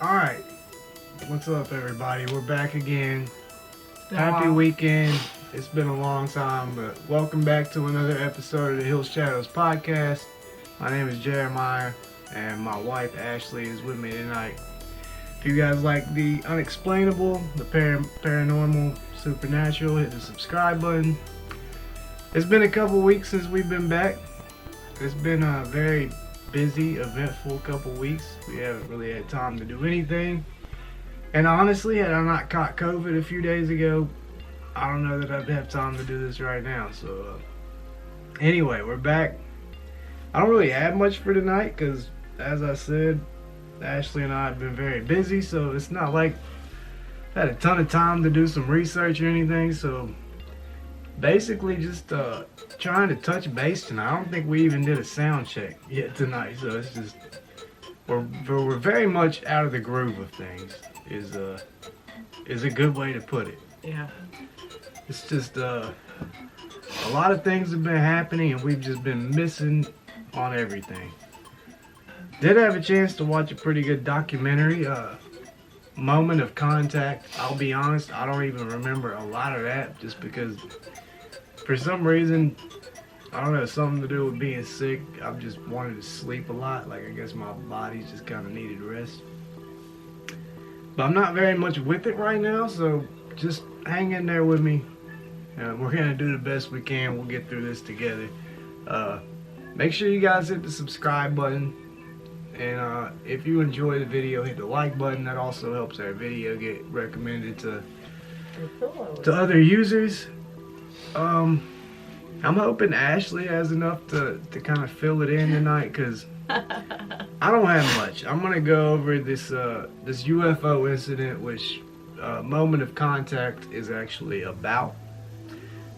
Alright, what's up everybody? We're back again. Been a Happy while. weekend. It's been a long time, but welcome back to another episode of the Hill Shadows podcast. My name is Jeremiah, and my wife Ashley is with me tonight. If you guys like the unexplainable, the paranormal, supernatural, hit the subscribe button. It's been a couple weeks since we've been back. It's been a very busy, eventful couple weeks. We haven't really had time to do anything. And honestly, had I not caught COVID a few days ago, I don't know that I'd have time to do this right now. So, anyway, we're back. I don't really have much for tonight because, as I said, Ashley and I have been very busy. So, it's not like I had a ton of time to do some research or anything. So, basically just trying to touch base tonight. I don't think we even did a sound check yet tonight, so it's just we're very much out of the groove of things is a good way to put it. Yeah. It's just a lot of things have been happening and we've just been missing on everything. Did have a chance to watch a pretty good documentary, Moment of Contact. I'll be honest, I don't even remember a lot of that just because for some reason, I don't know, something to do with being sick. I've just wanted to sleep a lot. Like, I guess my body's just kind of needed rest. But I'm not very much with it right now, so just hang in there with me. We're going to do the best we can. We'll get through this together. Make sure you guys hit the subscribe button. And if you enjoy the video, hit the like button. That also helps our video get recommended to other users. I'm hoping Ashley has enough to kind of fill it in tonight because I don't have much. I'm gonna go over this this UFO incident, which Moment of Contact is actually about.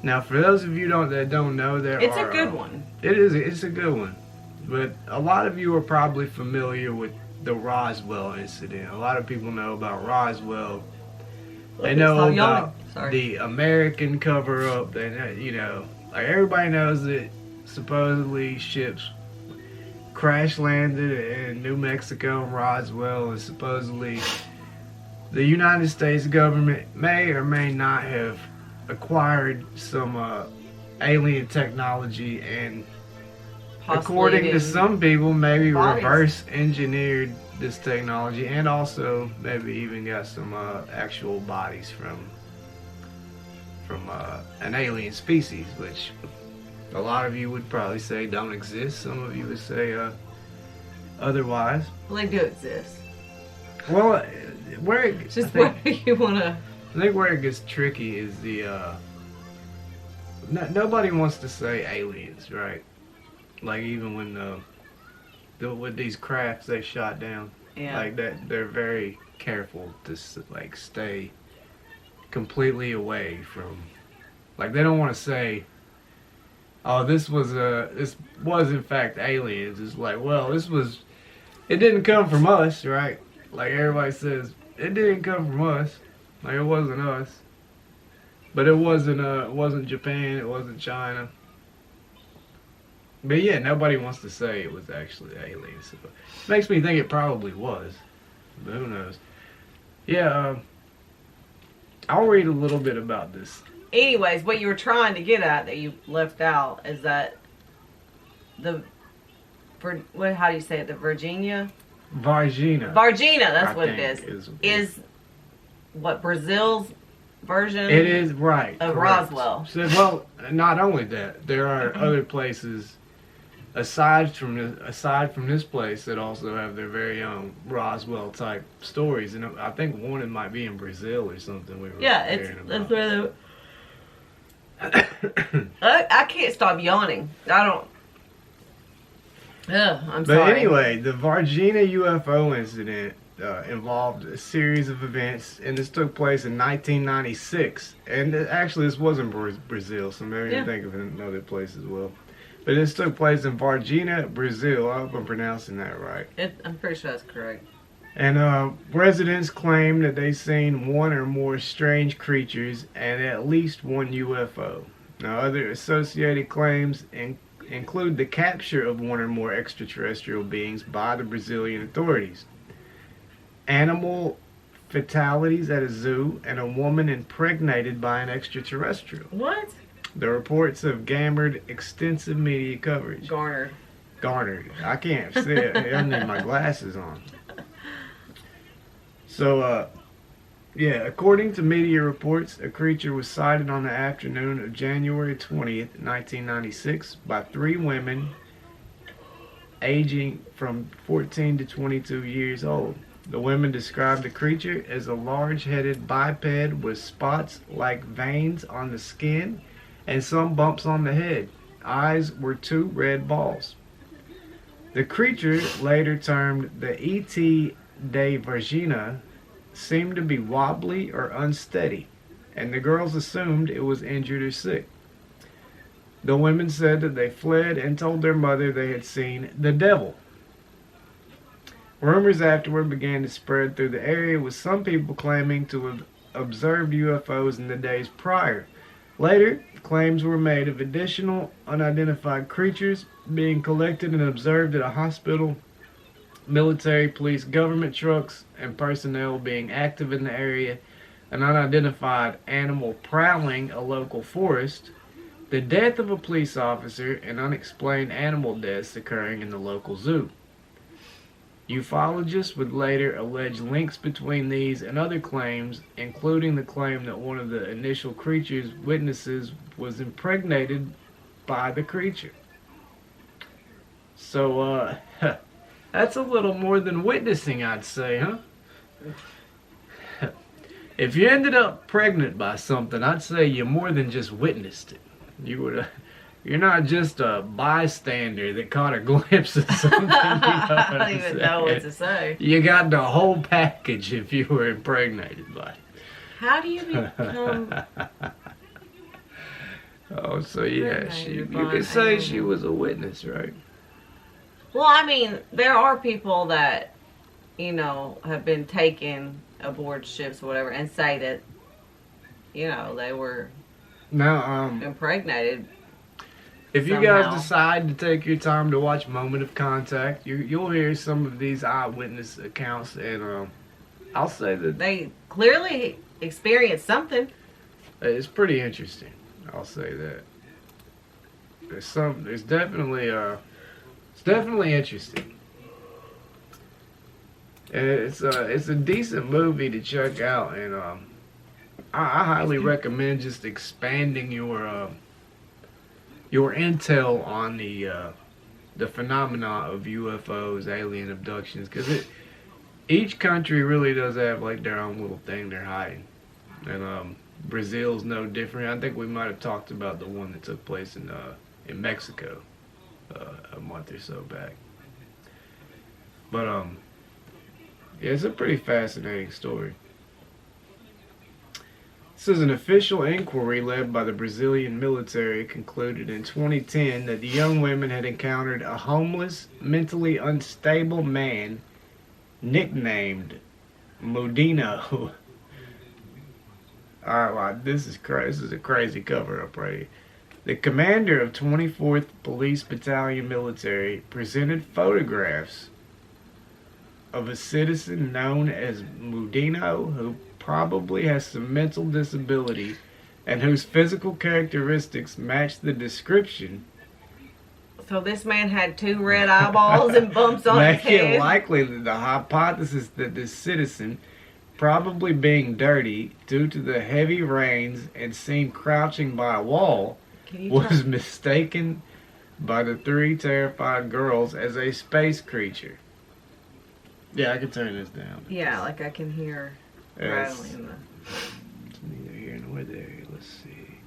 Now, for those of you that don't know, It's a good one. It's a good one, but a lot of you are probably familiar with the Roswell incident. A lot of people know about Roswell. They know about the American cover-up. They know, you know, like everybody knows that supposedly ships crash landed in New Mexico and Roswell, and supposedly the United States government may or may not have acquired some alien technology and according to some people maybe reverse engineered this technology and also maybe even got some actual bodies from an alien species, which a lot of you would probably say don't exist. Some of you would say otherwise. Well, they do exist. Well, where it, Just where you wanna. I think where it gets tricky is the nobody wants to say aliens, right? Like even when with these crafts they shot down, like that, they're very careful to like stay completely away from. Like they don't want to say, "Oh, this was in fact aliens." It's like, well, it didn't come from us, right? Like everybody says, it didn't come from us. Like it wasn't us. But it wasn't Japan, it wasn't China. But yeah, nobody wants to say it was actually aliens. So it makes me think it probably was. But who knows? Yeah, I'll read a little bit about this. Anyways, what you were trying to get at that you left out is that how do you say it? The Varginha, that's what it is what Brazil's version. It is, right, of correct. Roswell. So, well, not only that, there are other places aside from this place that also have their very own Roswell type stories, and I think one it might be in Brazil or something. We were That's where I can't stop yawning. I don't. I'm sorry. But anyway, the Varginha UFO incident involved a series of events, and this took place in 1996. And actually, this wasn't Brazil, so maybe you think of another place as well. But this took place in Varginha, Brazil. I hope I'm pronouncing that right. I'm pretty sure that's correct. And residents claim that they've seen one or more strange creatures and at least one UFO. Now, other associated claims include the capture of one or more extraterrestrial beings by the Brazilian authorities. animal fatalities at a zoo, and a woman impregnated by an extraterrestrial. What? The reports have garnered extensive media coverage. Garnered. I can't see it. I need my glasses on. So, yeah, according to media reports, a creature was sighted on the afternoon of January 20th, 1996 by 3 women aging from 14 to 22 years old. The women described the creature as a large-headed biped with spots like veins on the skin and some bumps on the head. Eyes were 2 red balls. The creature, later termed the E.T. de Varginha, seemed to be wobbly or unsteady, and the girls assumed it was injured or sick. The women said that they fled and told their mother they had seen the devil. Rumors afterward began to spread through the area, with some people claiming to have observed UFOs in the days prior. Later, claims were made of additional unidentified creatures being collected and observed at a hospital, military, police, government trucks, and personnel being active in the area, an unidentified animal prowling a local forest, the death of a police officer, and unexplained animal deaths occurring in the local zoo. Ufologists would later allege links between these and other claims, including the claim that one of the initial creature's witnesses was impregnated by the creature. So, that's a little more than witnessing, I'd say, huh? If you ended up pregnant by something, I'd say you more than just witnessed it. You're not just a bystander that caught a glimpse of something. I don't even know what to say. You got the whole package if you were impregnated by it. How do you become... Oh, so yeah, you could say she was a witness, right? Well, I mean, there are people that, have been taken aboard ships or whatever and say that, they were impregnated. If you guys decide to take your time to watch Moment of Contact, you'll hear some of these eyewitness accounts, and I'll say that they clearly experienced something. It's pretty interesting. I'll say that. It's definitely interesting. And it's a decent movie to check out, and I highly recommend just expanding your intel on the phenomena of UFOs, alien abductions, because each country really does have like their own little thing they're hiding, and Brazil's no different. I think we might have talked about the one that took place in Mexico a month or so back, but yeah, it's a pretty fascinating story. This is an official inquiry led by the Brazilian military concluded in 2010 that the young women had encountered a homeless, mentally unstable man nicknamed Mudino. Alright, well, this is crazy. This is a crazy cover-up right here. The commander of 24th Police Battalion Military presented photographs of a citizen known as Mudino, who probably has some mental disability and whose physical characteristics match the description. So this man had 2 red eyeballs and bumps on his head. Make it likely that the hypothesis that this citizen, probably being dirty due to the heavy rains and seen crouching by a wall, was mistaken by the 3 terrified girls as a space creature. Yeah, I can turn this down. Yeah, like I can hear rattling. It's neither here nor there. Let's see.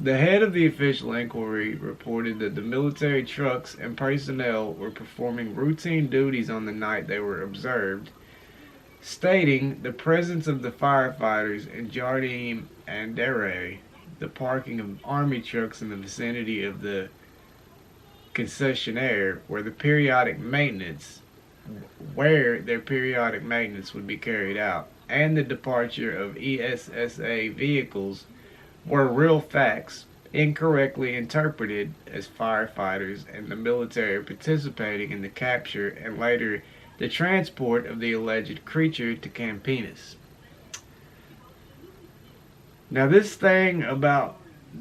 The head of the official inquiry reported that the military trucks and personnel were performing routine duties on the night they were observed, stating the presence of the firefighters in Jardim and Dere, the parking of army trucks in the vicinity of the concessionaire where their periodic maintenance would be carried out, and the departure of ESSA vehicles were real facts, incorrectly interpreted as firefighters and the military participating in the capture and later the transport of the alleged creature to Campinas. Now, this thing about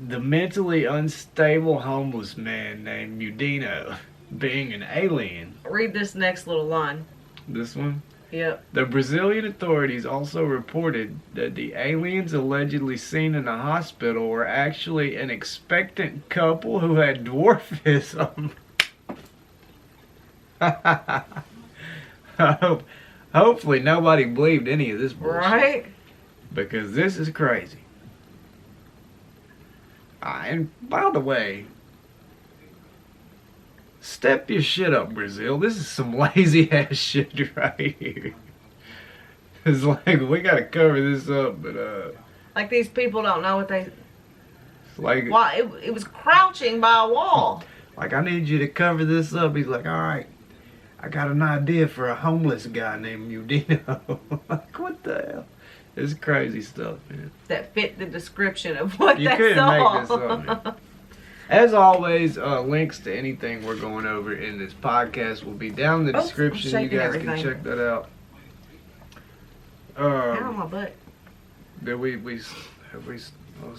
the mentally unstable homeless man named Udino being an alien. Read this next little line. This one? Yep. The Brazilian authorities also reported that the aliens allegedly seen in the hospital were actually an expectant couple who had dwarfism. Hopefully nobody believed any of this bullshit. Right? Because this is crazy. And by the way, step your shit up, Brazil. This is some lazy ass shit right here. It's like, we gotta cover this up, but like these people don't know what they... It's like... Well, it was crouching by a wall. Like, I need you to cover this up. He's like, alright, I got an idea for a homeless guy named Udino. Like, what the hell? It's crazy stuff, man. That fit the description of what you they couldn't saw. make this up, man. As always, links to anything we're going over in this podcast will be down in the description. You guys can check that out. Ow, my butt. Did we let's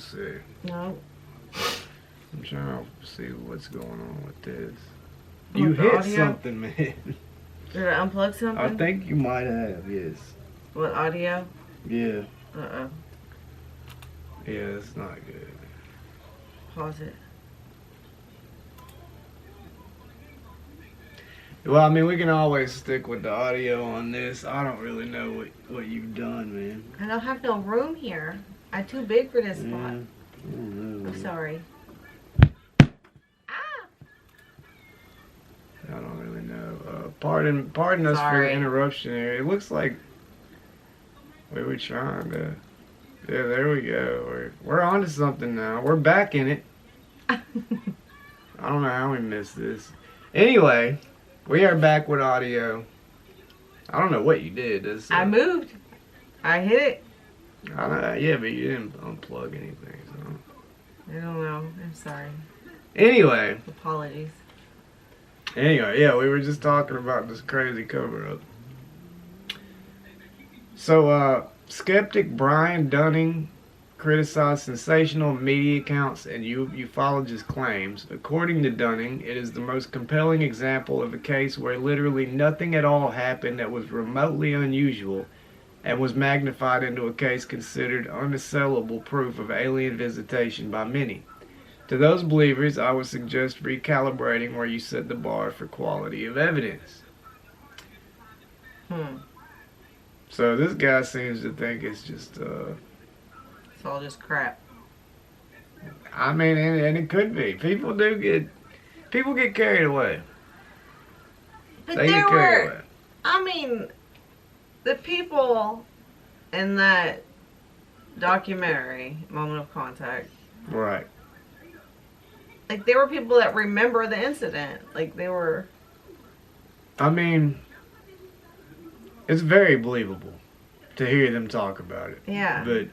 see. No. I'm trying to see what's going on with this. With You the hit audio? something, man. Did I unplug something? I think you might have, yes. What, audio? Yeah. Uh-oh. Yeah, it's not good. Pause it. Well, I mean, we can always stick with the audio on this. I don't really know what you've done, man. I don't have no room here. I'm too big for this spot. I don't know. I'm sorry. I don't really know. Pardon us for the Sorry. interruption here. It looks like we were trying to. Yeah, there we go. We're on to something now. We're back in it. I don't know how we missed this. Anyway, we are back with audio. I don't know what you did. I moved. I hit it. Yeah, but you didn't unplug anything. So. I don't know. I'm sorry. Anyway, Apologies. yeah, we were just talking about this crazy cover-up. So, skeptic Brian Dunning criticized sensational media accounts and ufologist claims. According to Dunning, it is the most compelling example of a case where literally nothing at all happened that was remotely unusual and was magnified into a case considered unassailable proof of alien visitation by many. To those believers, I would suggest recalibrating where you set the bar for quality of evidence. So this guy seems to think it's just, It's all just crap. I mean, and it could be. People get carried away. But They get carried away. I mean, the people in that documentary, Moment of Contact, Right. like, there were people that remember the incident. Like, they were... I mean, it's very believable to hear them talk about it. Yeah. But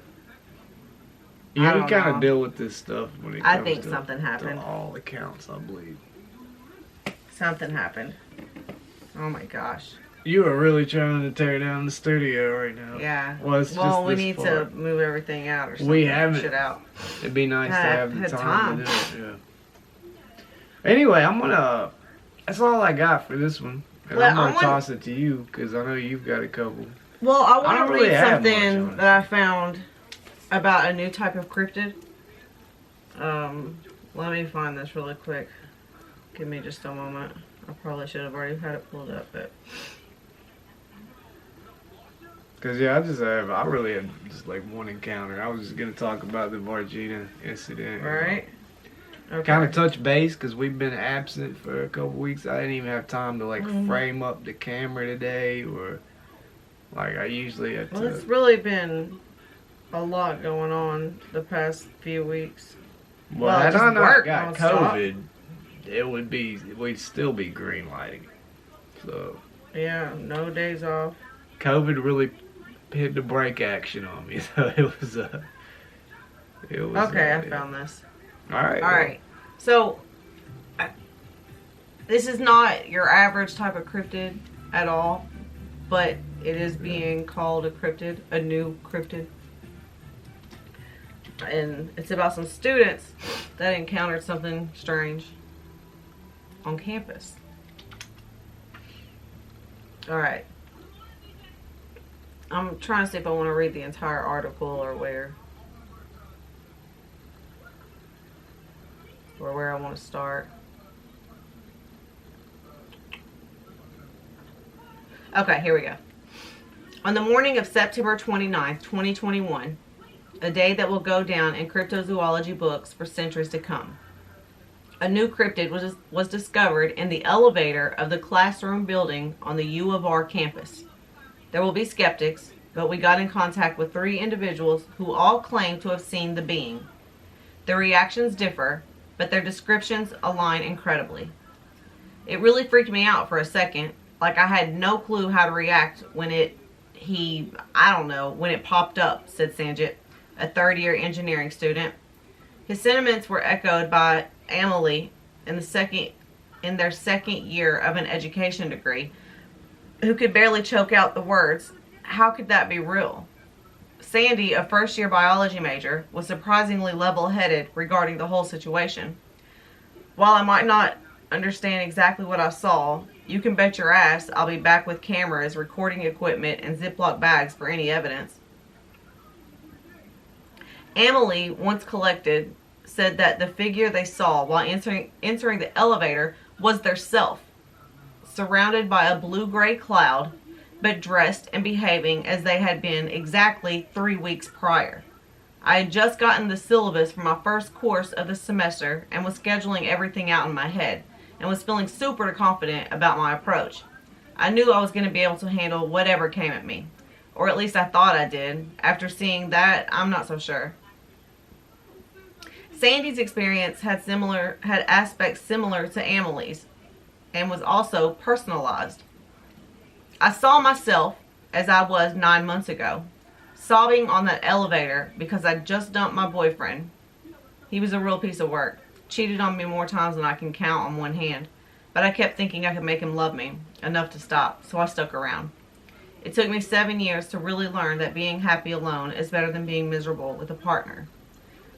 I you don't kind know. of deal with this stuff when it I comes think to, something happened. to all accounts, I believe. Something happened. Oh my gosh. You are really trying to tear down the studio right now. Yeah. Well, it's Well, just we this need far. to move everything out or something. We haven't. Shit out. It'd be nice to have the Had time to do it. Yeah. Anyway, that's all I got for this one. And Well, I'm gonna I want- toss it to you because I know you've got a couple. Well, I I want don't to really read have much, something honestly. that I found about a new type of cryptid. Let me find this really quick. Give me just a moment. I probably should have already had it pulled up, but... Cause yeah, I really had just like one encounter. I was just gonna talk about the Varginha incident. Right? Okay. Kind of touch base because we've been absent for a couple weeks. I didn't even have time to like frame up the camera today, or like I usually have Well, to. it's really been a lot going on the past few weeks. Well, had just I not work got nonstop. COVID, we'd still be green lighting. So Yeah, no days off. COVID really hit the brake action on me. So it was. Okay, I found this. All right. All right. So, this is not your average type of cryptid at all. but it is being called a cryptid, a new cryptid. And it's about some students that encountered something strange on campus. Alright. I'm trying to see if I want to read the entire article or where I want to start. Okay, here we go. On the morning of September 29th, 2021, a day that will go down in cryptozoology books for centuries to come, a new cryptid was discovered in the elevator of the classroom building on the U of R campus. There will be skeptics, but we got in contact with 3 individuals who all claim to have seen the being. Their reactions differ, but their descriptions align incredibly. It really freaked me out for a second, like I had no clue how to react when it popped up, said Sanjit, a third-year engineering student. His sentiments were echoed by Emily in their second year of an education degree, who could barely choke out the words, "How could that be real?" Sandy, a first-year biology major, was surprisingly level-headed regarding the whole situation. While I might not understand exactly what I saw, you can bet your ass I'll be back with cameras, recording equipment, and Ziploc bags for any evidence. Emily, once collected, said that the figure they saw while entering the elevator was their self, surrounded by a blue-gray cloud, but dressed and behaving as they had been exactly 3 weeks prior. I had just gotten the syllabus for my first course of the semester and was scheduling everything out in my head, and was feeling super confident about my approach. I knew I was going to be able to handle whatever came at me, or at least I thought I did. After seeing that, I'm not so sure. Sandy's experience had aspects similar to Emily's, and was also personalized. I saw myself as I was 9 months ago, sobbing on that elevator because I just dumped my boyfriend. He was a real piece of work, cheated on me more times than I can count on one hand, but I kept thinking I could make him love me enough to stop, so I stuck around. It took me 7 years to really learn that being happy alone is better than being miserable with a partner.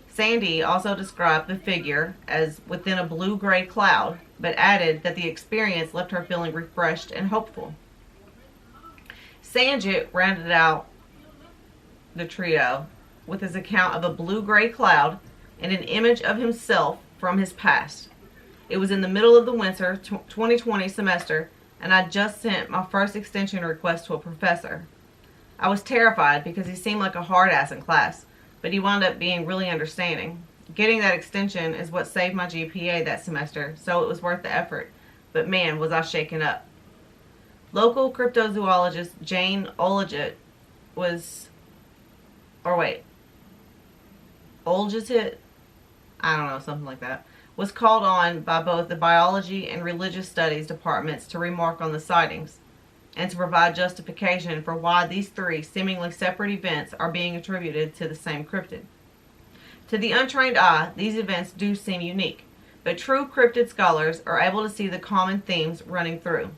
Sandy also described the figure as within a blue-gray cloud, but added that the experience left her feeling refreshed and hopeful. Sanjit rounded out the trio with his account of a blue-gray cloud and an image of himself from his past. It was in the middle of the winter 2020 semester, and I just sent my first extension request to a professor. I was terrified because he seemed like a hard ass in class, but he wound up being really understanding. Getting that extension is what saved my GPA that semester, so it was worth the effort. But man, was I shaken up. Local cryptozoologist Jane Olgitit something like that, was called on by both the biology and religious studies departments to remark on the sightings and to provide justification for why these 3 seemingly separate events are being attributed to the same cryptid. To the untrained eye, these events do seem unique, but true cryptid scholars are able to see the common themes running through.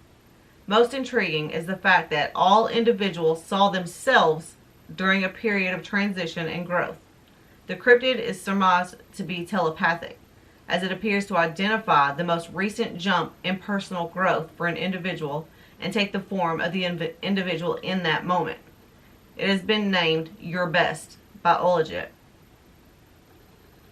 Most intriguing is the fact that all individuals saw themselves during a period of transition and growth. The cryptid is surmised to be telepathic, as it appears to identify the most recent jump in personal growth for an individual and take the form of the individual in that moment. It has been named Your Best by Olgitit,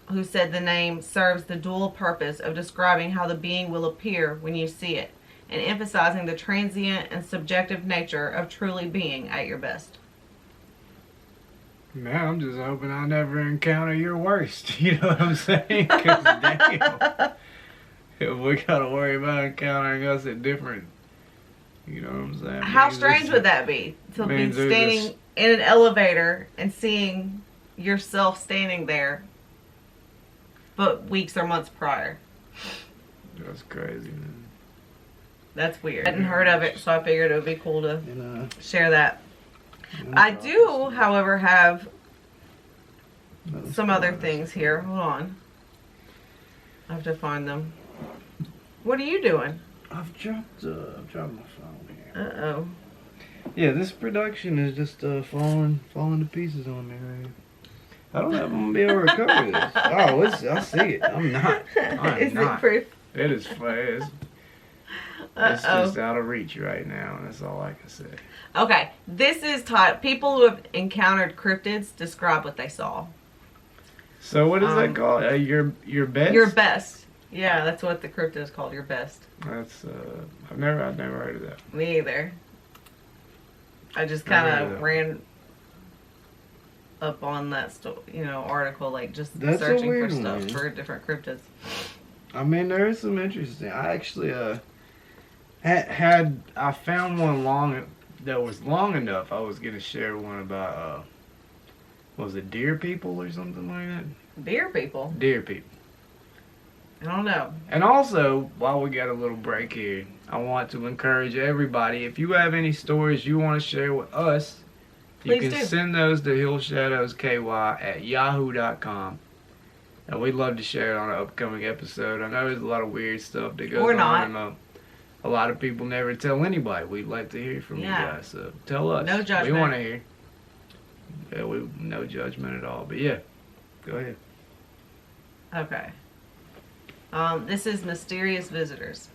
who said the name serves the dual purpose of describing how the being will appear when you see it, and emphasizing the transient and subjective nature of truly being at your best. Man, I'm just hoping I never encounter your worst. You know what I'm saying? Because damn, if we gotta worry about encountering us at different, you know what I'm saying? How strange would that be? To be standing in an elevator and seeing yourself standing there, but weeks or months prior. That's crazy, man. That's weird. I hadn't heard of it, so I figured it would be cool to share that. I do, however, have some other things here. Hold on. I have to find them. What are you doing? I've dropped my phone here. Uh-oh. Yeah, this production is just falling to pieces on me right here. I don't know if I'm gonna be able to recover this. Oh, I see it. I'm not. I'm Is not. it proof? It is. It's just out of reach right now, and that's all I can say. Okay, this is taught. People who have encountered cryptids describe what they saw. So what is that called? Your best? Your best. Yeah, that's what the cryptid is called. Your best. That's I've never heard of that. Me either. I just kind of ran up on that article, like just That's searching for stuff for different cryptids. I mean, there is some interesting. I actually I found one that was long enough. I was gonna share one about was it deer people or something like that? Deer people. Deer people. I don't know. And also, while we got a little break here, I want to encourage everybody, if you have any stories you want to share with us, you can send those to hillshadowsky@yahoo.com. And we'd love to share it on an upcoming episode. I know there's a lot of weird stuff that goes on. And, a lot of people never tell anybody. We'd like to hear from you guys. So tell us. No judgment. We want to hear. Yeah, no judgment at all. But yeah, go ahead. Okay. This is Mysterious Visitors.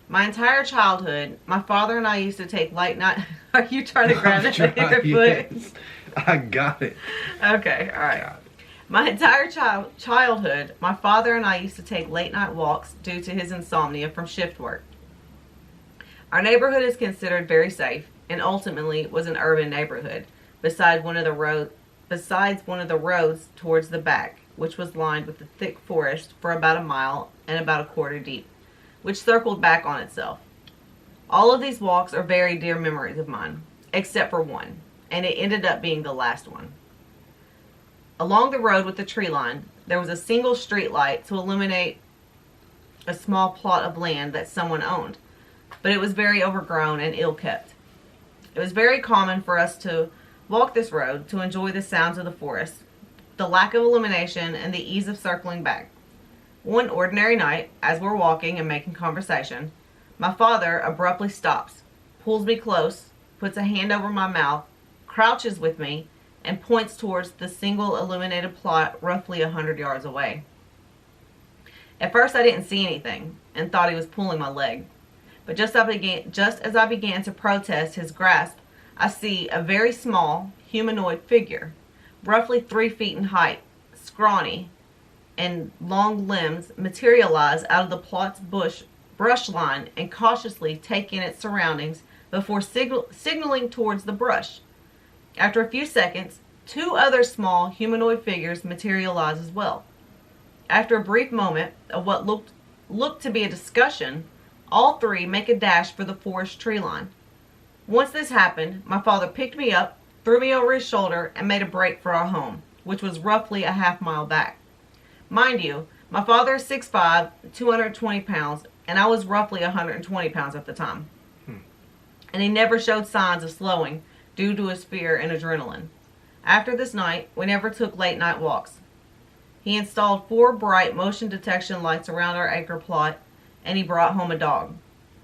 My entire childhood, my father and I used to take late night. Are you trying to grab it with your foot? Yes. I got it. Okay, all right. My entire childhood, my father and I used to take late night walks due to his insomnia from shift work. Our neighborhood is considered very safe and ultimately was an urban neighborhood besides one of the roads towards the back, which was lined with a thick forest for about a mile and about a quarter deep, which circled back on itself. All of these walks are very dear memories of mine, except for one, and it ended up being the last one. Along the road with the tree line, there was a single street light to illuminate a small plot of land that someone owned, but it was very overgrown and ill-kept. It was very common for us to walk this road to enjoy the sounds of the forest, the lack of illumination, and the ease of circling back. One ordinary night, as we're walking and making conversation, my father abruptly stops, pulls me close, puts a hand over my mouth, crouches with me, and points towards the single illuminated plot roughly 100 yards away. At first I didn't see anything and thought he was pulling my leg. But just as I began to protest his grasp, I see a very small humanoid figure, roughly 3 feet in height, scrawny, and long limbs, materialize out of the plot's brush line and cautiously take in its surroundings before signaling towards the brush. After a few seconds, 2 other small humanoid figures materialize as well. After a brief moment of what looked to be a discussion, all 3 make a dash for the forest tree line. Once this happened, my father picked me up, threw me over his shoulder, and made a break for our home, which was roughly a half-mile back. Mind you, my father is 6'5", 220 pounds, and I was roughly 120 pounds at the time. And he never showed signs of slowing due to his fear and adrenaline. After this night, we never took late night walks. He installed 4 bright motion detection lights around our acre plot, and he brought home a dog.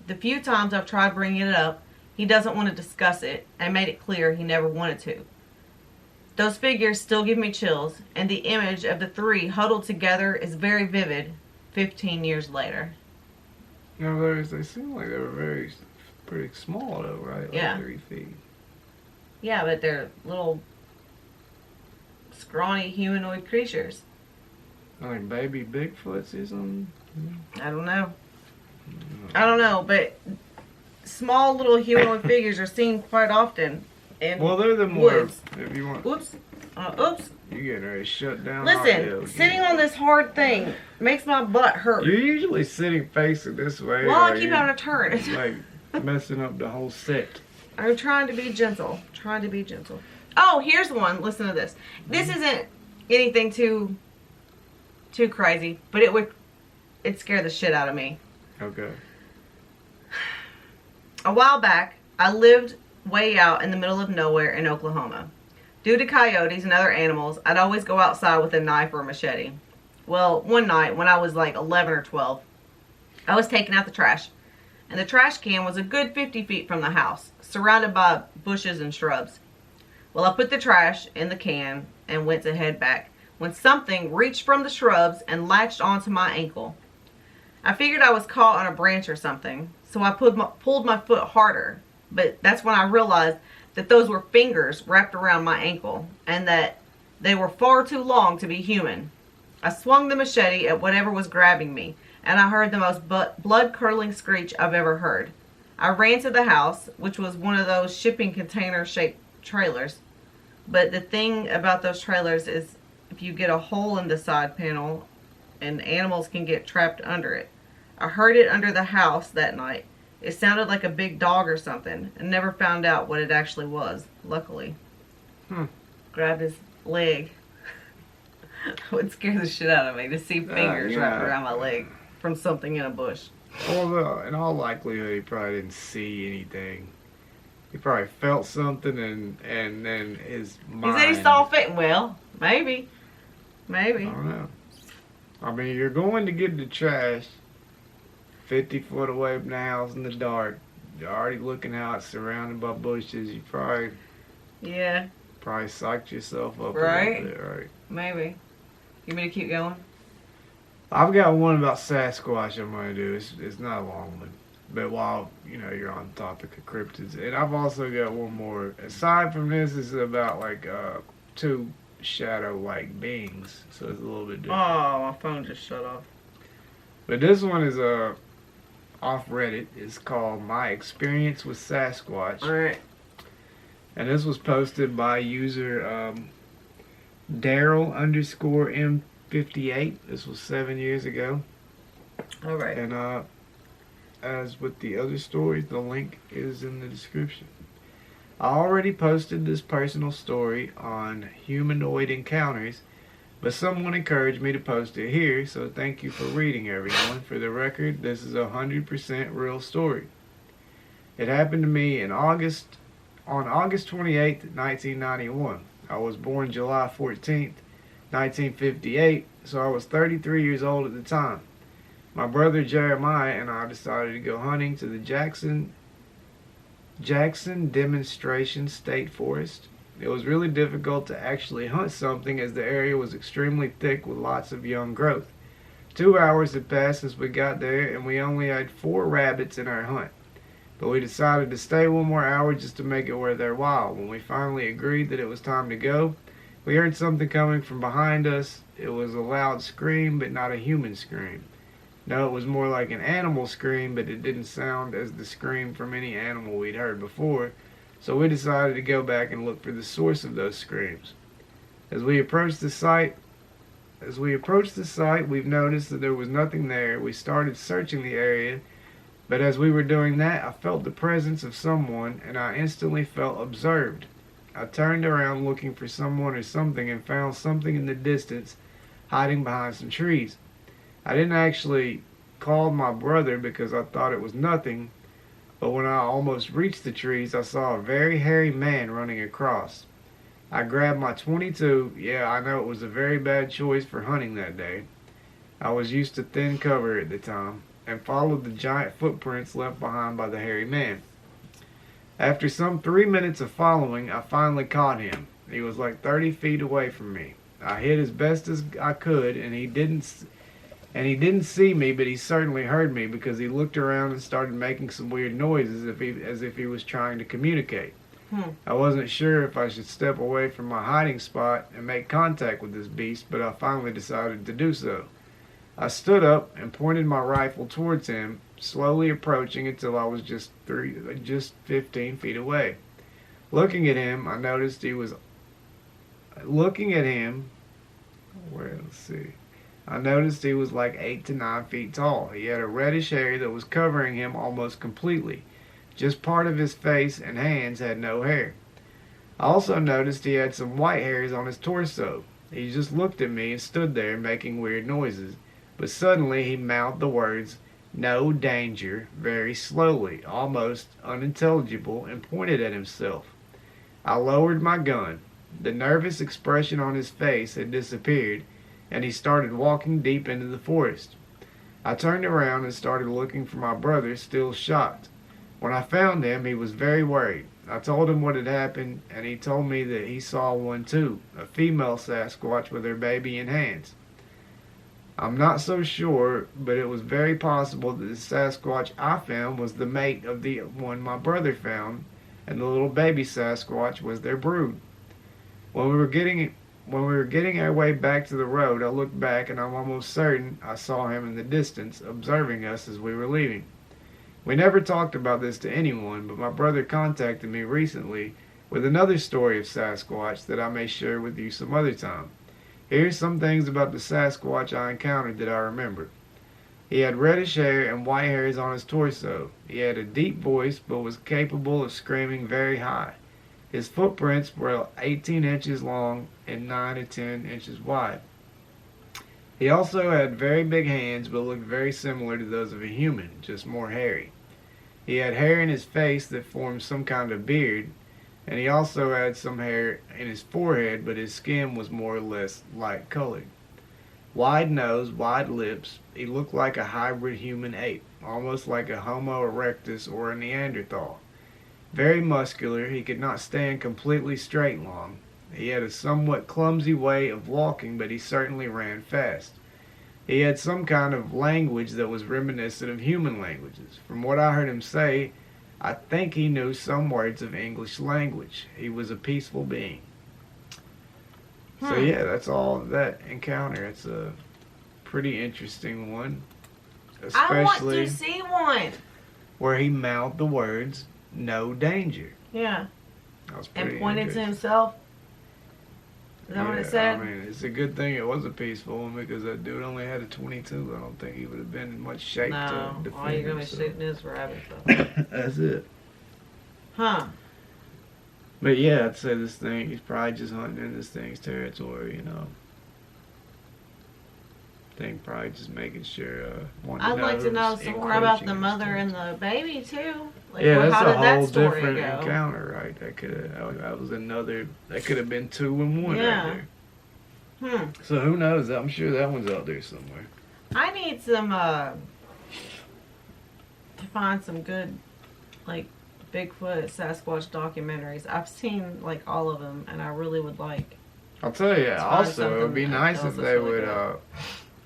The few times I've tried bringing it up, he doesn't want to discuss it and made it clear he never wanted to. Those figures still give me chills, and the image of the 3 huddled together is very vivid 15 years later. Now, they seem like they were pretty small though, right? Like yeah. 3 feet. Yeah, but they're little scrawny humanoid creatures. Like baby Bigfoots or something? I don't know. But small little humanoid figures are seen quite often in they're the woods. If you want. Oops. You're getting ready to shut down. Listen, sitting on this hard thing makes my butt hurt. You're usually sitting facing this way. Well, I keep having to turn. Like messing up the whole set. I'm trying to be gentle. Oh, here's one. Listen to this. This isn't anything too crazy, but it scared the shit out of me. Okay. A while back, I lived way out in the middle of nowhere in Oklahoma. Due to coyotes and other animals, I'd always go outside with a knife or a machete. Well, one night when I was like 11 or 12, I was taking out the trash, and the trash can was a good 50 feet from the house, surrounded by bushes and shrubs. Well, I put the trash in the can and went to head back when something reached from the shrubs and latched onto my ankle. I figured I was caught on a branch or something, so I pulled my foot harder, but that's when I realized that those were fingers wrapped around my ankle and that they were far too long to be human. I swung the machete at whatever was grabbing me, and I heard the most blood-curdling screech I've ever heard. I ran to the house, which was one of those shipping container-shaped trailers. But the thing about those trailers is if you get a hole in the side panel, and animals can get trapped under it. I heard it under the house that night. It sounded like a big dog or something, and never found out what it actually was, luckily. Grabbed his leg. It would scare the shit out of me to see fingers wrapped around my leg from something in a bush. Well, in all likelihood, he probably didn't see anything. He probably felt something, and then his mind... He said he saw it. Well, maybe. I don't know. I mean, you're going to get the trash 50 foot away from the house in the dark. You're already looking out, surrounded by bushes. You probably psyched yourself up a little bit, right? Maybe. You want me to keep going? I've got one about Sasquatch I'm going to do. It's not a long one. But while, you're on the topic of cryptids. And I've also got one more. Aside from this, it's about, two shadow-like beings. So it's a little bit different. Oh, my phone just shut off. But this one is off Reddit. It's called My Experience with Sasquatch. Alright. And this was posted by user Daryl_M58. This was 7 years ago. Alright. And as with the other stories, the link is in the description. I already posted this personal story on Humanoid Encounters, but someone encouraged me to post it here, so thank you for reading, everyone. For the record, this is a 100% real story. It happened to me on August 28th, 1991. I was born July 14th, 1958, so I was 33 years old at the time. My brother Jeremiah and I decided to go hunting to the Jackson Demonstration State Forest. It was really difficult to actually hunt something as the area was extremely thick with lots of young growth. 2 hours had passed since we got there and we only had 4 rabbits in our hunt. But we decided to stay one more hour just to make it worth their while. When we finally agreed that it was time to go, we heard something coming from behind us. It was a loud scream, but not a human scream. No, it was more like an animal scream, but it didn't sound as the scream from any animal we'd heard before, so we decided to go back and look for the source of those screams. As we approached the site, we've noticed that there was nothing there. We started searching the area, but as we were doing that, I felt the presence of someone, and I instantly felt observed. I turned around looking for someone or something and found something in the distance hiding behind some trees. I didn't actually call my brother because I thought it was nothing, but when I almost reached the trees, I saw a very hairy man running across. I grabbed my .22. Yeah, I know it was a very bad choice for hunting that day. I was used to thin cover at the time, and followed the giant footprints left behind by the hairy man. After some 3 minutes of following, I finally caught him. He was like 30 feet away from me. I hid as best as I could, and he didn't see me, but he certainly heard me because he looked around and started making some weird noises as if he was trying to communicate. I wasn't sure if I should step away from my hiding spot and make contact with this beast, but I finally decided to do so. I stood up and pointed my rifle towards him, slowly approaching until I was just 15 feet away. Looking at him, I noticed he was like 8 to 9 feet tall. He had a reddish hair that was covering him almost completely. Just part of his face and hands had no hair. I also noticed he had some white hairs on his torso. He just looked at me and stood there making weird noises. But suddenly he mouthed the words, "No danger," very slowly, almost unintelligible, and pointed at himself. I lowered my gun. The nervous expression on his face had disappeared, and he started walking deep into the forest. I turned around and started looking for my brother, still shocked. When I found him, he was very worried. I told him what had happened, and he told me that he saw one too, a female Sasquatch with her baby in hands. I'm not so sure, but it was very possible that the Sasquatch I found was the mate of the one my brother found, and the little baby Sasquatch was their brood. When we were getting our way back to the road, I looked back and I'm almost certain I saw him in the distance, observing us as we were leaving. We never talked about this to anyone, but my brother contacted me recently with another story of Sasquatch that I may share with you some other time. Here's some things about the Sasquatch I encountered that I remember. He had reddish hair and white hairs on his torso. He had a deep voice but was capable of screaming very high. His footprints were 18 inches long and 9 to 10 inches wide. He also had very big hands but looked very similar to those of a human, just more hairy. He had hair in his face that formed some kind of beard, and he also had some hair in his forehead, but his skin was more or less light colored. Wide nose, wide lips. He looked like a hybrid human ape, almost like a Homo erectus or a Neanderthal. Very muscular, he could not stand completely straight long. He had a somewhat clumsy way of walking, but he certainly ran fast. He had some kind of language that was reminiscent of human languages. From what I heard him say, I think he knew some words of English language. He was a peaceful being. So yeah, that's all of that encounter. It's a pretty interesting one. I want to see one. Where he mouthed the words, "No danger." Yeah. That was pretty and pointed to interesting. himself. Is that what it said? I mean, it's a good thing it was a peaceful one because that dude only had a 22. I don't think he would have been in much shape to defend all you're going to be himself. shooting is rabbits. That's it. Huh. But yeah, I'd say this thing, he's probably just hunting in this thing's territory, you know. Thing probably just making sure. I'd like to know some more about the mother and the baby too. Like, yeah, well, that's how a did that whole story different go? encounter, right? That could have been 2 in 1 Yeah. right there. So who knows? I'm sure that one's out there somewhere. I need some to find some good like Bigfoot, Sasquatch documentaries. I've seen like all of them, and I really would like. I'll tell you. Also, it would be that nice tells if us they really would good.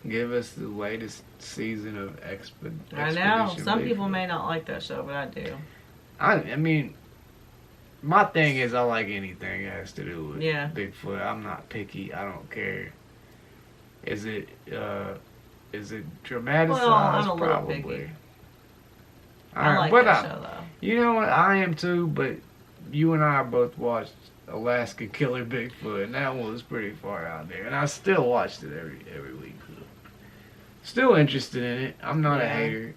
give us the latest season of Expedition. I know some Bigfoot. people may not like that show, but I do. I mean, my thing is I like anything that has to do with Yeah. Bigfoot. I'm not picky. I don't care. Is it dramatized? Well, I'm a little Probably. picky. I like but that show though. You know what? I am too. But you and I both watched Alaska Killer Bigfoot, and that one was pretty far out there. And I still watched it every week. Still interested in it. I'm not a hater.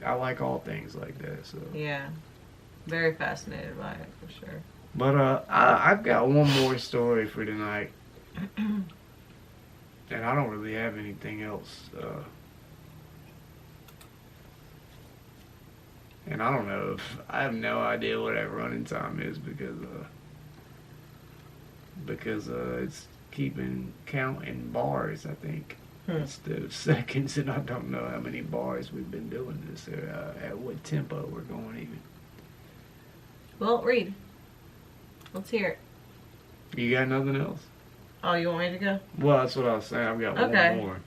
I like all things like that. So Yeah, very fascinated by it for sure. But I've got one more story for tonight, and I don't really have anything else. And I don't know if I have no idea what that running time is because it's keeping count in bars, I think, instead of seconds, and I don't know how many bars we've been doing this or at what tempo we're going even. Well, read. Let's hear it. You got nothing else? Oh, you want me to go? Well, that's what I was saying. I've got Okay. one more.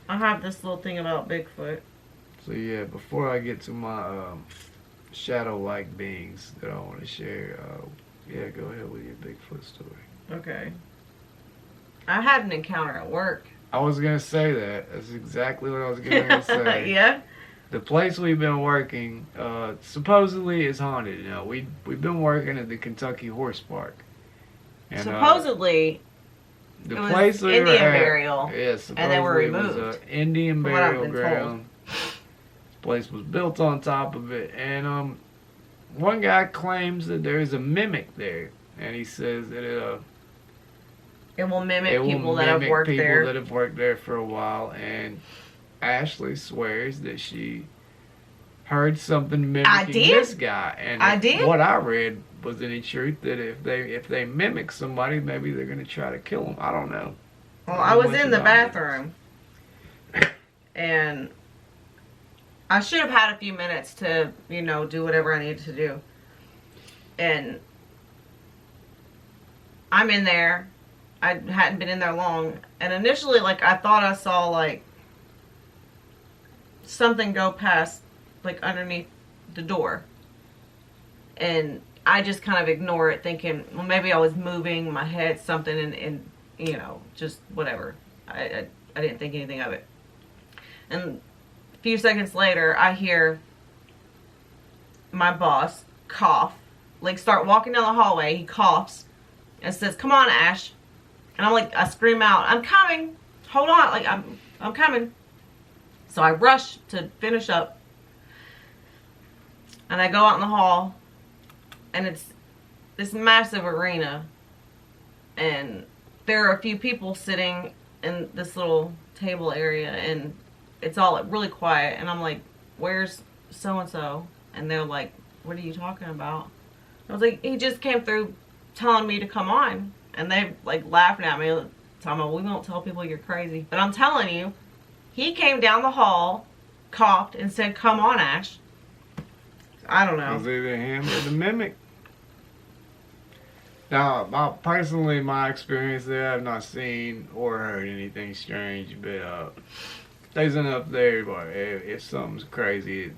I have this little thing about Bigfoot. So yeah, before I get to my shadow-like beings that I want to share, yeah, go ahead with your Bigfoot story. Okay. I had an encounter at work. I was gonna say that. That's exactly what I was gonna say. Yeah? The place we've been working, supposedly is haunted. You know, we've been working at the Kentucky Horse Park. And, supposedly, the it was place we Indian were at, burial, yeah, and they were supposedly it was removed, a Indian from what I've burial been ground. This place was built on top of it, and one guy claims that there is a mimic there, and he says that it will mimic it will people that have mimic worked people there. that have worked there for a while, and Ashley swears that she heard something mimicking this guy. And I did? What I read was any truth that if they mimic somebody, maybe they're gonna try to kill them. I don't know. Well, I was in the bathroom, and I should have had a few minutes to, do whatever I needed to do. And I'm in there. I hadn't been in there long. And initially, like, I thought I saw, like, something go past, like, underneath the door. And I just kind of ignore it, thinking, well, maybe I was moving my head, something, and just whatever. I didn't think anything of it. And a few seconds later, I hear my boss cough, like, start walking down the hallway. He coughs and says, "Come on, Ash." And I'm like, I scream out, "I'm coming. Hold on. Like, I'm coming." So I rush to finish up. And I go out in the hall. And it's this massive arena. And there are a few people sitting in this little table area. And it's all really quiet. And I'm like, "Where's so-and-so?" And they're like, "What are you talking about?" I was like, "He just came through telling me to come on." And they like laughing at me, talking about, "We won't tell people you're crazy." But I'm telling you, he came down the hall, coughed, and said, "Come on, Ash." I don't know. Was either him or the mimic. Now, personally, my experience there, I've not seen or heard anything strange, but there's enough there. But if something's crazy,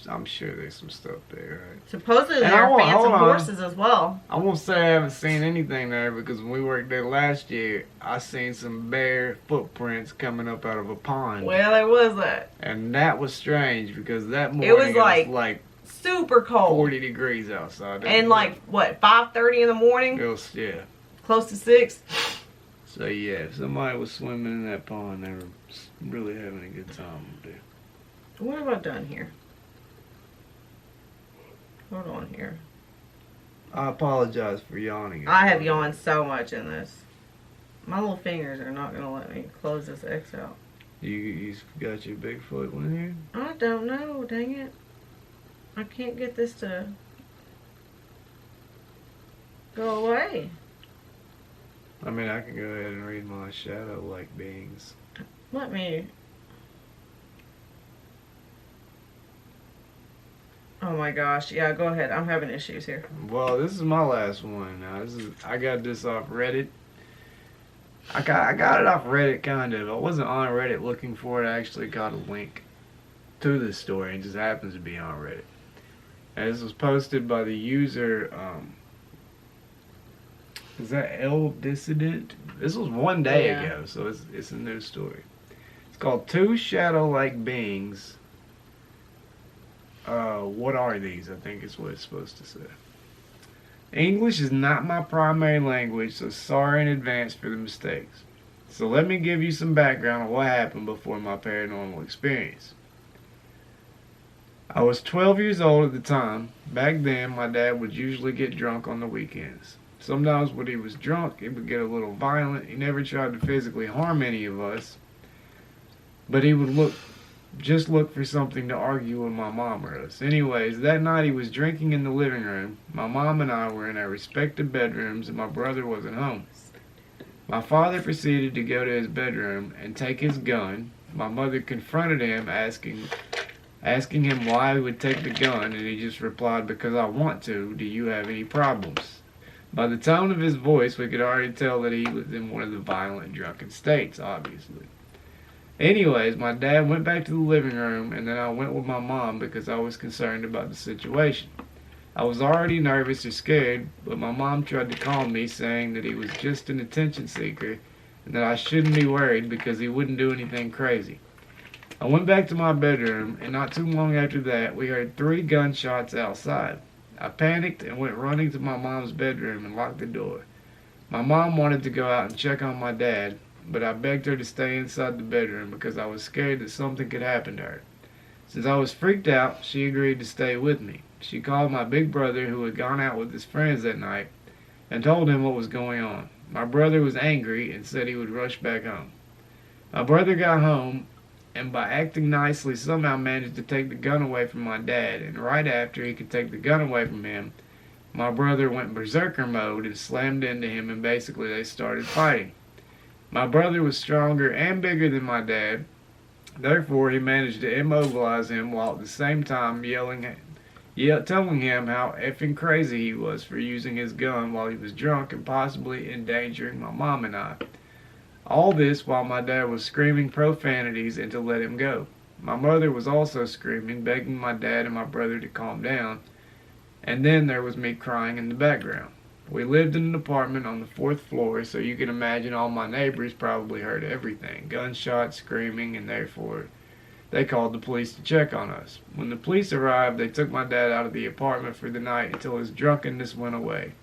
I'm sure there's some stuff there. Right? Supposedly there are phantom horses as well. I won't say I haven't seen anything there, because when we worked there last year, I seen some bare footprints coming up out of a pond. Well, there was that. And that was strange, because that morning it was like super cold. 40 degrees outside. And like, what, 5:30 in the morning? Yeah. Close to 6. So yeah, if somebody was swimming in that pond, they were really having a good time there. What have I done here? Hold on here. I apologize for yawning. I have yawned so much in this. My little fingers are not going to let me close this X out. You got your Bigfoot one here? I don't know, dang it. I can't get this to go away. I mean, I can go ahead and read my shadow-like beings. Let me... Oh my gosh. Yeah, go ahead. I'm having issues here. Well, this is my last one. Now, I got this off Reddit. I got it off Reddit, kind of. I wasn't on Reddit looking for it. I actually got a link to this story. It just happens to be on Reddit. And this was posted by the user, is that L Dissident? This was one day ago, so it's a new story. It's called Two Shadow-Like Beings. What are these? I think is what it's supposed to say. English is not my primary language, so sorry in advance for the mistakes. So let me give you some background on what happened before my paranormal experience. I was 12 years old at the time. Back then, my dad would usually get drunk on the weekends. Sometimes when he was drunk, he would get a little violent. He never tried to physically harm any of us, but he would just look for something to argue with my mom or us. Anyways, that night he was drinking in the living room. My mom and I were in our respective bedrooms, and my brother wasn't home. My father proceeded to go to his bedroom and take his gun. My mother confronted him, asking him why he would take the gun, and he just replied, "Because I want to. Do you have any problems?" By the tone of his voice, we could already tell that he was in one of the violent, drunken states, obviously. Anyways, my dad went back to the living room, and then I went with my mom because I was concerned about the situation. I was already nervous or scared, but my mom tried to calm me, saying that he was just an attention seeker and that I shouldn't be worried because he wouldn't do anything crazy. I went back to my bedroom, and not too long after that, we heard 3 gunshots outside. I panicked and went running to my mom's bedroom and locked the door. My mom wanted to go out and check on my dad, but I begged her to stay inside the bedroom because I was scared that something could happen to her. Since I was freaked out, she agreed to stay with me. She called my big brother, who had gone out with his friends that night, and told him what was going on. My brother was angry and said he would rush back home. My brother got home, and by acting nicely somehow managed to take the gun away from my dad, and right after he could take the gun away from him, my brother went berserker mode and slammed into him, and basically they started fighting. My brother was stronger and bigger than my dad, Therefore, he managed to immobilize him while at the same time telling him how effing crazy he was for using his gun while he was drunk and possibly endangering my mom and I. All this while my dad was screaming profanities and to let him go. My mother was also screaming, begging my dad and my brother to calm down, and then there was me crying in the background. We lived in an apartment on the 4th floor, so you can imagine all my neighbors probably heard everything. Gunshots, screaming, and therefore they called the police to check on us. When the police arrived, they took my dad out of the apartment for the night until his drunkenness went away.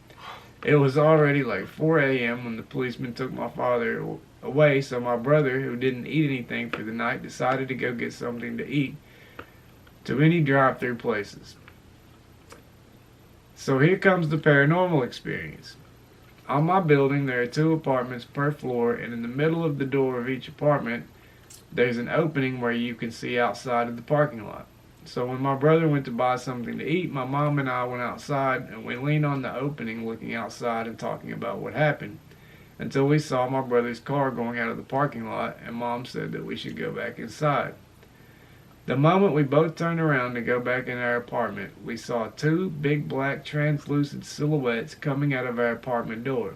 It was already like 4 a.m. when the policemen took my father away, so my brother, who didn't eat anything for the night, decided to go get something to eat to any drive-through places. So here comes the paranormal experience. On my building, there are 2 apartments per floor, and in the middle of the door of each apartment, there's an opening where you can see outside of the parking lot. So when my brother went to buy something to eat, my mom and I went outside, and we leaned on the opening looking outside and talking about what happened, until we saw my brother's car going out of the parking lot, and Mom said that we should go back inside. The moment we both turned around to go back in our apartment, we saw 2 big black translucent silhouettes coming out of our apartment door.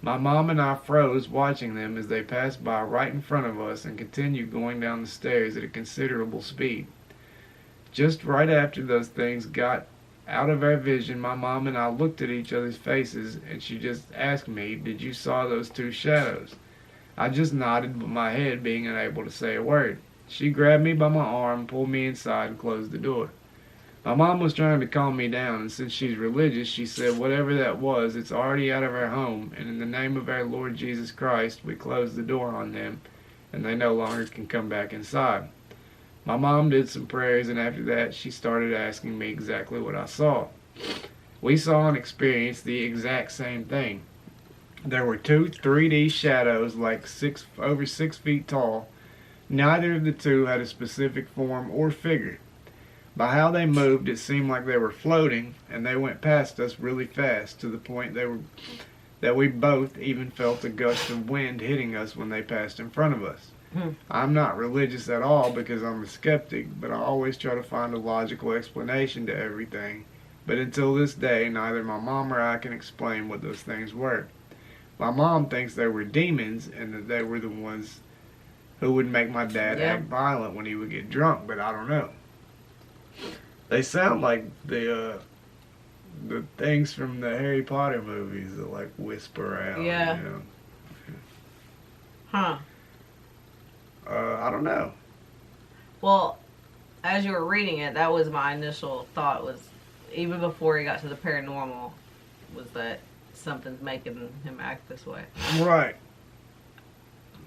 My mom and I froze watching them as they passed by right in front of us and continued going down the stairs at a considerable speed. Just right after those things got out of our vision, my mom and I looked at each other's faces, and she just asked me, "Did you saw those 2 shadows?" I just nodded with my head, being unable to say a word. She grabbed me by my arm, pulled me inside, and closed the door. My mom was trying to calm me down, and since she's religious, she said, "Whatever that was, it's already out of our home, and in the name of our Lord Jesus Christ, we close the door on them, and they no longer can come back inside." My mom did some prayers, and after that, she started asking me exactly what I saw. We saw and experienced the exact same thing. There were 2 3D shadows, like over 6 feet tall. Neither of the 2 had a specific form or figure. By how they moved, it seemed like they were floating, and they went past us really fast, to the point that we both even felt a gust of wind hitting us when they passed in front of us. I'm not religious at all because I'm a skeptic, but I always try to find a logical explanation to everything. But until this day, neither my mom or I can explain what those things were. My mom thinks they were demons and that they were the ones who would make my dad act violent when he would get drunk, but I don't know. They sound like the things from the Harry Potter movies that like whisper out. Yeah. You know? Huh. I don't know. Well, as you were reading it, that was my initial thought, was even before he got to the paranormal, was that something's making him act this way. Right.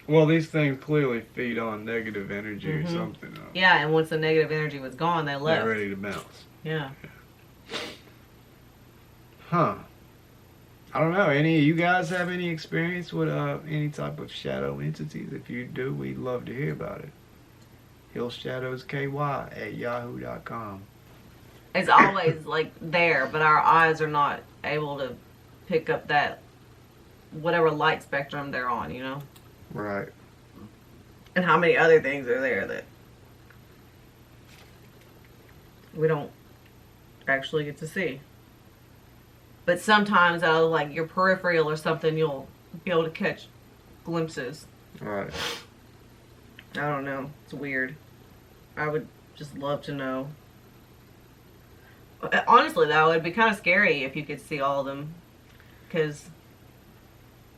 Well, these things clearly feed on negative energy or something. Yeah, and once the negative energy was gone, they left. They're ready to bounce. Yeah. Huh. I don't know. Any of you guys have any experience with any type of shadow entities? If you do, we'd love to hear about it. hillshadowsky@yahoo.com. It's always like there, but our eyes are not able to pick up that whatever light spectrum they're on, you know? Right. And how many other things are there that we don't actually get to see. But sometimes out of like your peripheral or something, you'll be able to catch glimpses. Right. I don't know. It's weird. I would just love to know. Honestly, though, it'd be kind of scary if you could see all of them. Because...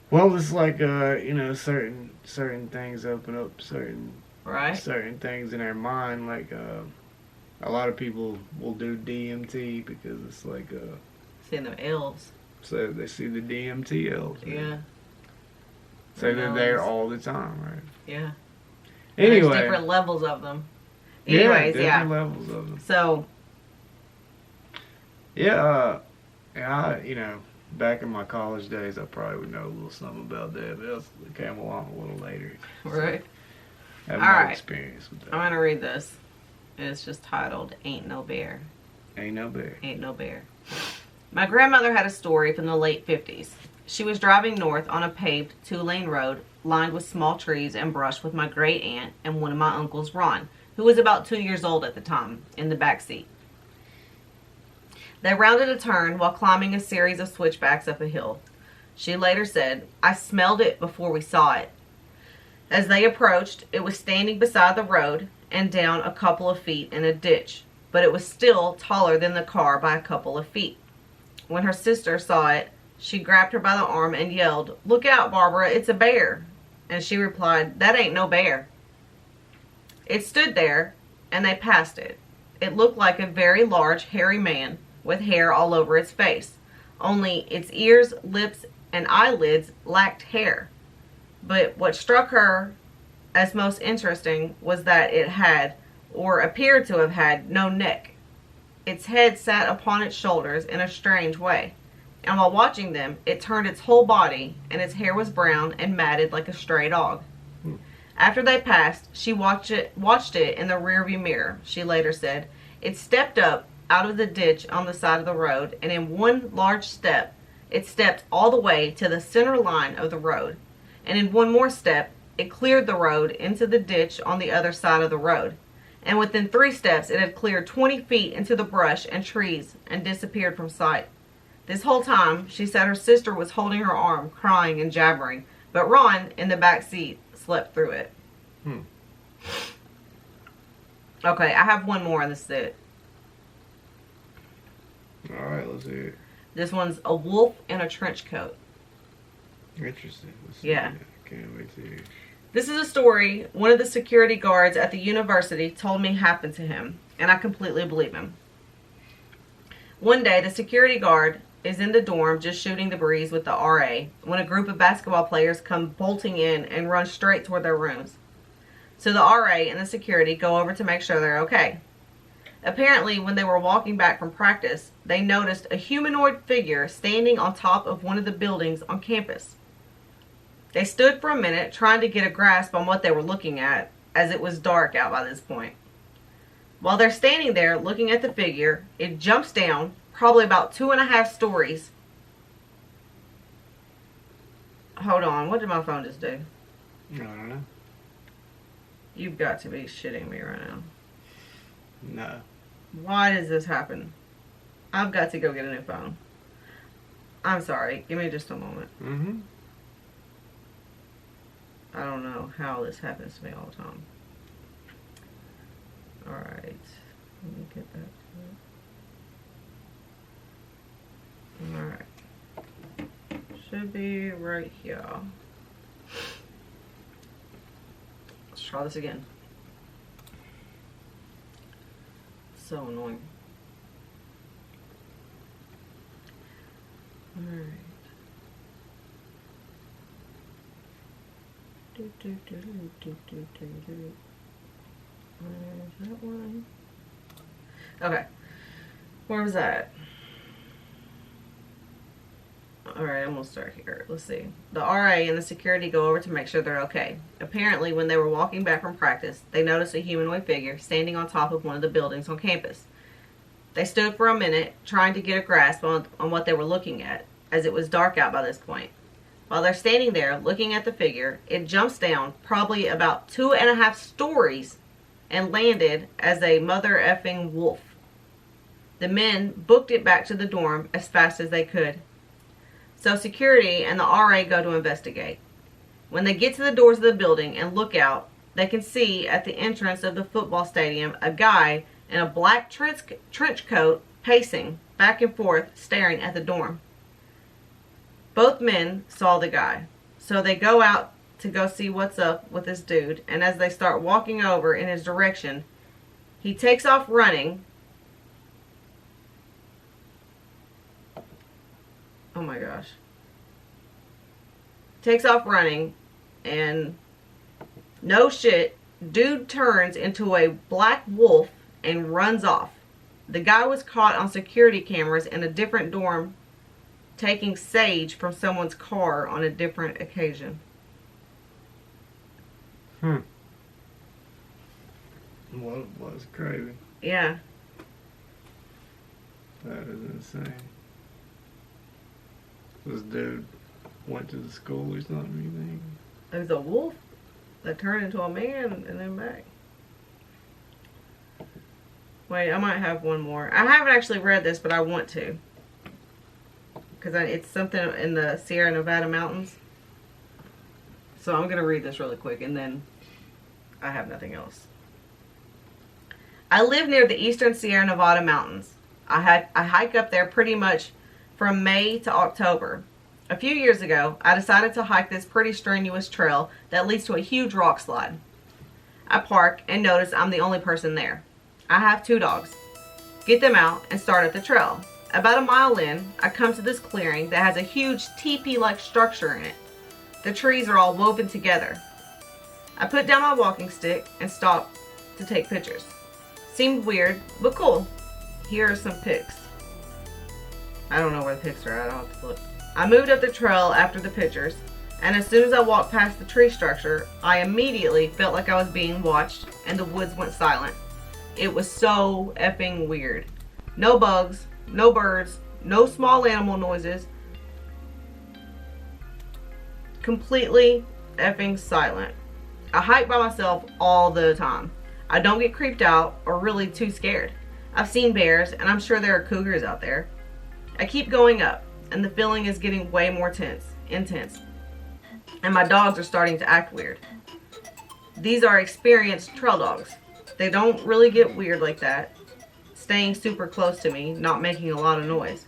Well, it's like, you know, certain things open up certain things in their mind. Like, a lot of people will do DMT because it's like... seeing them elves. So they see the DMT elves. Yeah. So they're there all the time, right? Yeah. Anyway. There's different levels of them. Anyways, different levels of them. So. Yeah, you know, back in my college days, I probably would know a little something about that, but it came along a little later. Right. I have no experience with that. I'm going to read this. It's just titled, Ain't No Bear. Ain't no bear. Ain't no bear. My grandmother had a story from the late 50s. She was driving north on a paved 2-lane road lined with small trees and brush with my great aunt and one of my uncles, Ron, who was about 2 years old at the time, in the back seat. They rounded a turn while climbing a series of switchbacks up a hill. She later said, "I smelled it before we saw it." As they approached, it was standing beside the road and down a couple of feet in a ditch, but it was still taller than the car by a couple of feet. When her sister saw it, she grabbed her by the arm and yelled, "Look out, Barbara, it's a bear." And she replied, "That ain't no bear." It stood there, and they passed it. It looked like a very large, hairy man with hair all over its face. Only its ears, lips, and eyelids lacked hair. But what struck her as most interesting was that it had, or appeared to have had, no neck. Its head sat upon its shoulders in a strange way, and while watching them, it turned its whole body, and its hair was brown and matted like a stray dog. After they passed, she watched it in the rearview mirror. She later said, "It stepped up out of the ditch on the side of the road, and in one large step, it stepped all the way to the center line of the road. And in one more step, it cleared the road into the ditch on the other side of the road. And within 3 steps, it had cleared 20 feet into the brush and trees and disappeared from sight. This whole time, she said her sister was holding her arm, crying and jabbering, but Ron, in the back seat, slept through it." Okay, I have one more and this is it. Alright, let's hear it. This one's a wolf in a trench coat. Interesting. Let's Yeah. Can't wait to hear. This is a story one of the security guards at the university told me happened to him, and I completely believe him. One day, the security guard is in the dorm just shooting the breeze with the RA when a group of basketball players come bolting in and run straight toward their rooms. So the RA and the security go over to make sure they're okay. Apparently, when they were walking back from practice, they noticed a humanoid figure standing on top of one of the buildings on campus. They stood for a minute trying to get a grasp on what they were looking at, as it was dark out by this point. While they're standing there looking at the figure, it jumps down, probably about 2.5 stories. Hold on, what did my phone just do? I don't know. You've got to be shitting me right now. No. Why does this happen? I've got to go get a new phone. I'm sorry, give me just a moment. I don't know how this happens to me all the time. Alright. Let me get back to it. Alright. Should be right here. Let's try this again. So annoying. Alright. Where's that one? Okay. Where was that? Alright, I'm gonna start here. Let's see. The RA and the security go over to make sure they're okay. Apparently, when they were walking back from practice, they noticed a humanoid figure standing on top of one of the buildings on campus. They stood for a minute, trying to get a grasp on what they were looking at, as it was dark out by this point. While they're standing there looking at the figure, it jumps down probably about 2.5 stories and landed as a mother effing wolf. The men booked it back to the dorm as fast as they could. So security and the RA go to investigate. When they get to the doors of the building and look out, they can see at the entrance of the football stadium a guy in a black trench coat pacing back and forth, staring at the dorm. Both men saw the guy, so they go out to go see what's up with this dude, and as they start walking over in his direction, he takes off running. Oh my gosh. Takes off running, and no shit, dude turns into a black wolf and runs off. The guy was caught on security cameras in a different dorm taking sage from someone's car on a different occasion. What was crazy? Yeah. That is insane. This dude went to the school or something, you think? It was a wolf that turned into a man and then back. Wait, I might have one more. I haven't actually read this, but I want to. Because it's something in the Sierra Nevada mountains. So I'm going to read this really quick, and then I have nothing else. I live near the eastern Sierra Nevada mountains. I hike up there pretty much from May to October. A few years ago, I decided to hike this pretty strenuous trail that leads to a huge rock slide. I park and notice I'm the only person there. I have 2 dogs. Get them out and start at the trail. About a mile in, I come to this clearing that has a huge teepee-like structure in it. The trees are all woven together. I put down my walking stick and stop to take pictures. Seemed weird, but cool. Here are some pics. I don't know where the pics are at. I'll have to look. I moved up the trail after the pictures, and as soon as I walked past the tree structure, I immediately felt like I was being watched, and the woods went silent. It was so effing weird. No bugs, no birds, no small animal noises. Completely effing silent. I hike by myself all the time. I don't get creeped out or really too scared. I've seen bears, and I'm sure there are cougars out there. I keep going up, and the feeling is getting way more intense. And my dogs are starting to act weird. These are experienced trail dogs. They don't really get weird like that, staying super close to me, not making a lot of noise.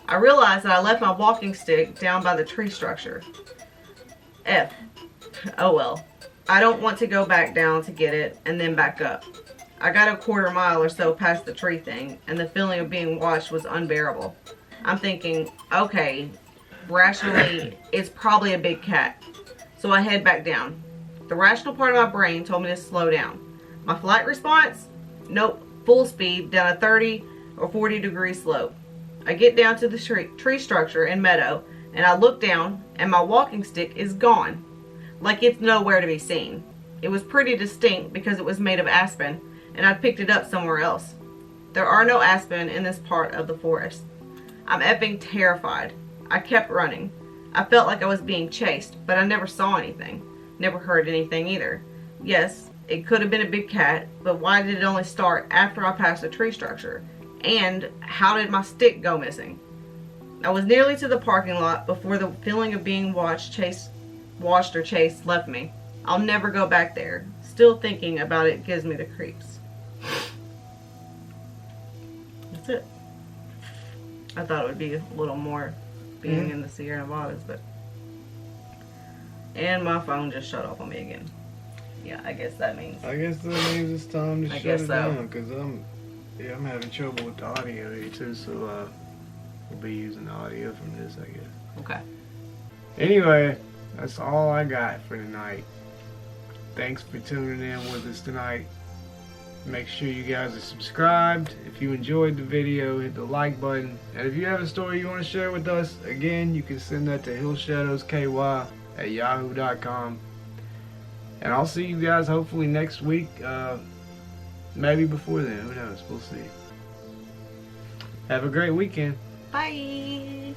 I realize that I left my walking stick down by the tree structure. Oh well. I don't want to go back down to get it and then back up. I got a quarter mile or so past the tree thing, and the feeling of being watched was unbearable. I'm thinking, okay, rationally, it's probably a big cat. So I head back down. The rational part of my brain told me to slow down. My flight response? Nope, full speed down a 30 or 40 degree slope. I get down to the tree structure and meadow, and I look down, and my walking stick is gone. Like it's nowhere to be seen. It was pretty distinct because it was made of aspen, and I'd picked it up somewhere else. There are no aspen in this part of the forest. I'm effing terrified. I kept running. I felt like I was being chased, but I never saw anything. Never heard anything either. Yes, it could have been a big cat, but why did it only start after I passed the tree structure? And how did my stick go missing? I was nearly to the parking lot before the feeling of being watched or chased left me. I'll never go back there. Still thinking about it gives me the creeps. That's it. I thought it would be a little more being in the Sierra Nevadas, but... And my phone just shut off on me again. Yeah, I guess that means... it's time to shut it so. down, because I'm having trouble with the audio here too, so we'll be using the audio from this, I guess. Okay. Anyway, that's all I got for tonight. Thanks for tuning in with us tonight. Make sure you guys are subscribed. If you enjoyed the video, hit the like button. And if you have a story you want to share with us, again, you can send that to hillshadowsky@yahoo.com. And I'll see you guys hopefully next week. Maybe before then. Who knows? We'll see. Have a great weekend. Bye.